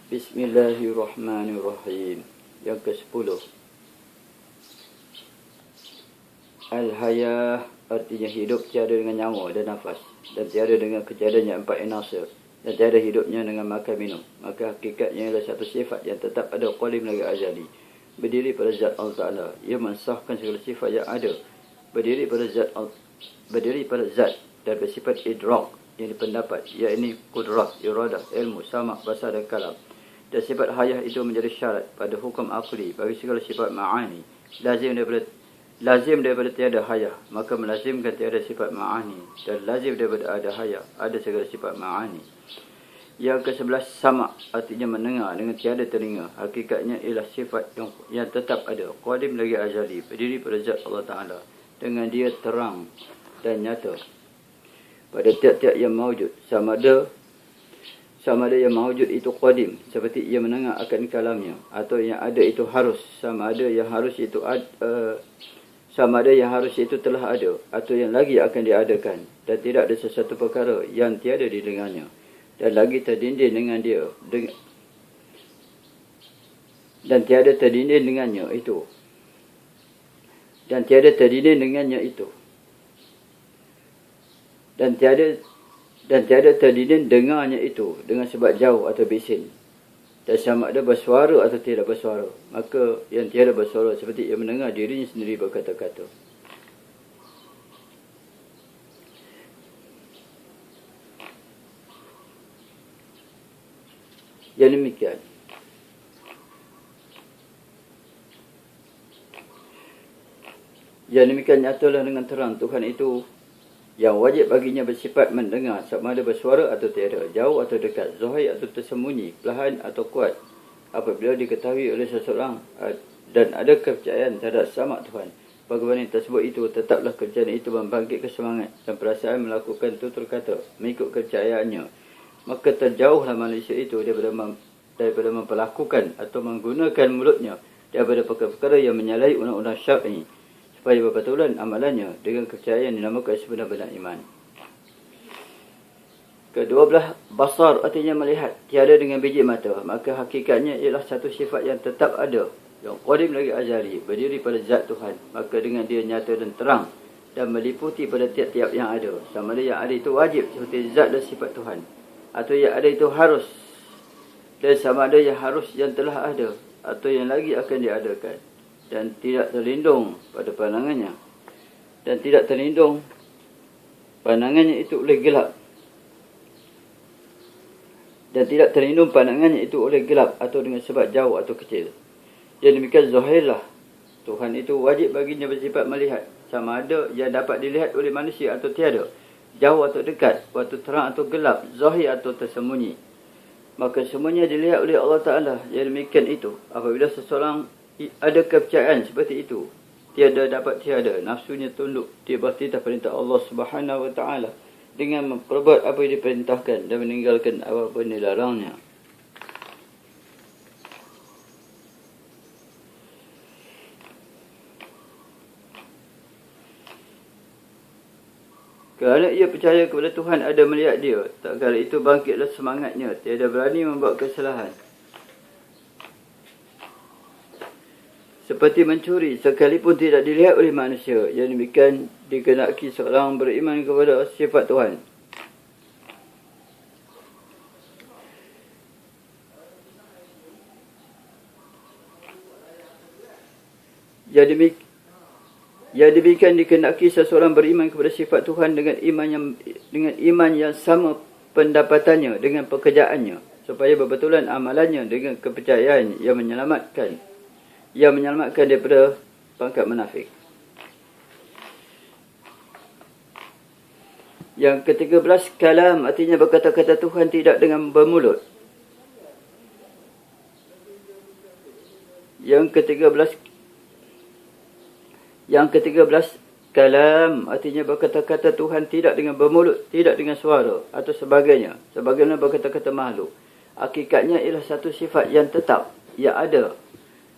Bismillahirrahmanirrahim. Yang ke-10. Al-hayah artinya hidup tiada dengan nyawa dan nafas, dan tiada dengan kejadiannya empat inasir, dan tiada hidupnya dengan makan minum. Maka hakikatnya ialah satu sifat yang tetap ada, qadim lagi azali, berdiri pada zat Allah Ta'ala. Ia mensahkan segala sifat yang ada, berdiri pada zat dan bersifat idrak, yang dipendapat, iaitu kudrah, iradah, ilmu, sama', basar dan kalam. Dan sifat hayah itu menjadi syarat pada hukum akli bagi segala sifat ma'ani. Lazim daripada tiada hayah, maka melazimkan tiada sifat ma'ani. Dan lazim daripada ada hayah, ada segala sifat ma'ani. Yang ke-11, sama' artinya mendengar dengan tiada telinga. Hakikatnya ialah sifat yang tetap ada, qadim lagi azali, berdiri pada zat Allah Ta'ala. Dengan dia terang dan nyata pada tiap-tiap yang mawujud. Sama ada yang mawujud itu qadim, seperti ia mendengar akan kalamnya, atau yang ada itu harus, sama ada yang harus itu telah ada, atau yang lagi akan diadakan. Dan tidak ada sesuatu perkara yang tiada didengarnya, dan lagi terdinding dengan dia, dan tiada terdinding dengannya itu, dan tiada terdinding dengannya itu, dan tiada terdinding dengannya itu dengan sebab jauh atau bising. Dan sama ada bersuara atau tidak bersuara. Maka yang tiada bersuara seperti ia mendengar dirinya sendiri berkata-kata. Yang demikian, nyatalah dengan terang Tuhan itu yang wajib baginya bersifat mendengar, sama ada bersuara atau tiada, jauh atau dekat, zahir atau tersembunyi, perlahan atau kuat, apabila diketahui oleh seseorang dan ada kepercayaan terhadap sama' Tuhan. Bagaimana tersebut itu, tetaplah kerjaan itu membangkitkan semangat dan perasaan melakukan tutur kata mengikut kepercayaannya. Maka terjauhlah manusia itu daripada memperlakukan atau menggunakan mulutnya daripada perkara-perkara yang menyalahi undang-undang syar'i, supaya berbetulan amalannya dengan kepercayaan yang dinamakan sebenar-benar iman. Ke-12, basar artinya melihat tiada dengan biji mata. Maka hakikatnya ialah satu sifat yang tetap ada, yang qadim lagi azali, berdiri pada zat Tuhan. Maka dengan dia nyata dan terang dan meliputi pada tiap-tiap yang ada. Sama ada yang ada itu wajib seperti zat dan sifat Tuhan, atau yang ada itu harus, dan sama ada yang harus yang telah ada, atau yang lagi akan diadakan. Dan tidak terlindung pada pandangannya, dan tidak terlindung pandangannya itu oleh gelap, dan tidak terlindung pandangannya itu oleh gelap atau dengan sebab jauh atau kecil. Yang demikian zahirlah Tuhan itu wajib baginya bersifat melihat, sama ada yang dapat dilihat oleh manusia atau tiada, jauh atau dekat, waktu terang atau gelap, zahir atau tersembunyi. Maka semuanya dilihat oleh Allah Ta'ala. Yang demikian itu, apabila seseorang ada kepercayaan seperti itu, tiada dapat tiada, nafsunya tunduk, dia bertitah perintah Allah Subhanahu Wa Ta'ala dengan memperbuat apa yang diperintahkan dan meninggalkan apa yang dilarangnya. Kerana ia percaya kepada Tuhan ada melihat dia, tak kala itu bangkitlah semangatnya, tiada berani membuat kesalahan. Seperti mencuri, sekalipun tidak dilihat oleh manusia. Yang demikian dikenaki seorang beriman kepada sifat Tuhan. Yang demikian dikenaki seseorang beriman kepada sifat Tuhan dengan iman yang sama pendapatannya dengan pekerjaannya, supaya berbetulan amalannya dengan kepercayaan yang menyelamatkan daripada pangkat munafik. Yang ke-13, kalam artinya berkata-kata Tuhan tidak dengan bermulut. Yang ke-13, kalam artinya berkata-kata Tuhan tidak dengan bermulut, tidak dengan suara atau sebagainya, sebagaimana berkata-kata makhluk. Hakikatnya ialah satu sifat yang tetap, yang ada,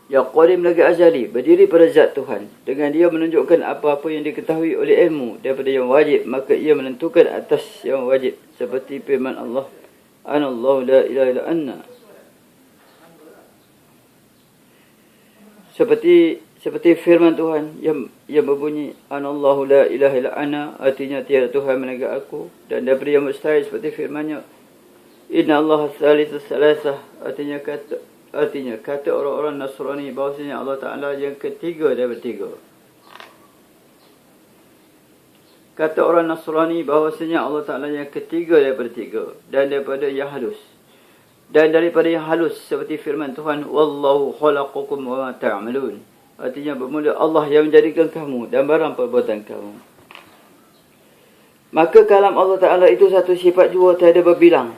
yang qadim lagi azali, berdiri pada zat Tuhan. Dengan dia menunjukkan apa-apa yang diketahui oleh ilmu daripada yang wajib, maka ia menentukan atas yang wajib. Seperti firman Allah, Anallahu la ilaha illa anna. Seperti firman Tuhan yang berbunyi anallahu la ilaha illa ana, artinya tiada Tuhan melainkan aku, dan daripada yang mustahil seperti firman-Nya inna Allah thalithu salasah, artinya kata orang-orang Nasrani bahawasanya Allah Taala yang ketiga daripada tiga. Kata orang Nasrani bahawasanya Allah Taala yang ketiga daripada tiga, dan daripada yang halus. Dan daripada yang halus seperti firman Tuhan wallahu khalaqakum wa ma ta'malun, artinya bermula Allah yang menjadikan kamu dan barang perbuatan kamu. Maka kalam Allah Taala itu satu sifat jua tiada berbilang,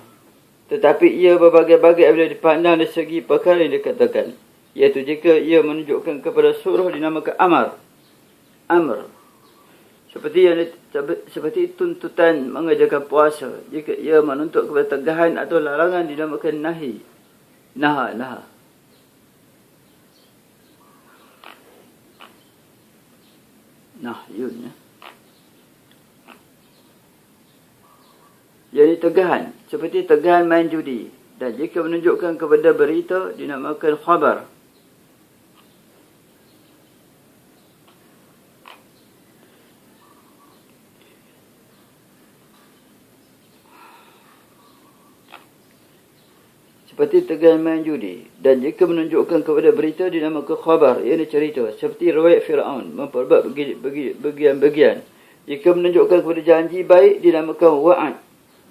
tetapi ia berbagai-bagai apabila dipandang dari segi perkara yang dikatakan, iaitu jika ia menunjukkan kepada suruh dinamakan amr, seperti tuntutan mengerjakan puasa. Jika ia menuntut kepada tegahan atau larangan dinamakan naha. Nahyun, ya. Jadi tegahan, seperti tegahan main judi. Dan jika menunjukkan kepada berita dinamakan khabar. Seperti tegahan main judi. Dan jika menunjukkan kepada berita dinamakan khabar, iaitu cerita. Seperti riwayat Fir'aun memperbuat bagian-bagian. Jika menunjukkan kepada janji baik dinamakan wa'ad.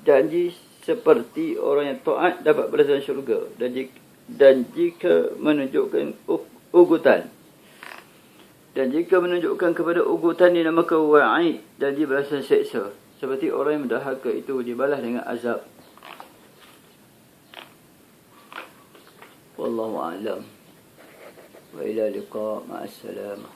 Janji seperti orang yang taat dapat balasan syurga. Dan jika menunjukkan ugutan. Dan jika menunjukkan kepada ugutan dinamakan wa'id, janji balasan seksa. Seperti orang yang mendahaka itu dibalas dengan azab. Wallahu a'lam. Wa ila liqa' ma'as salamah.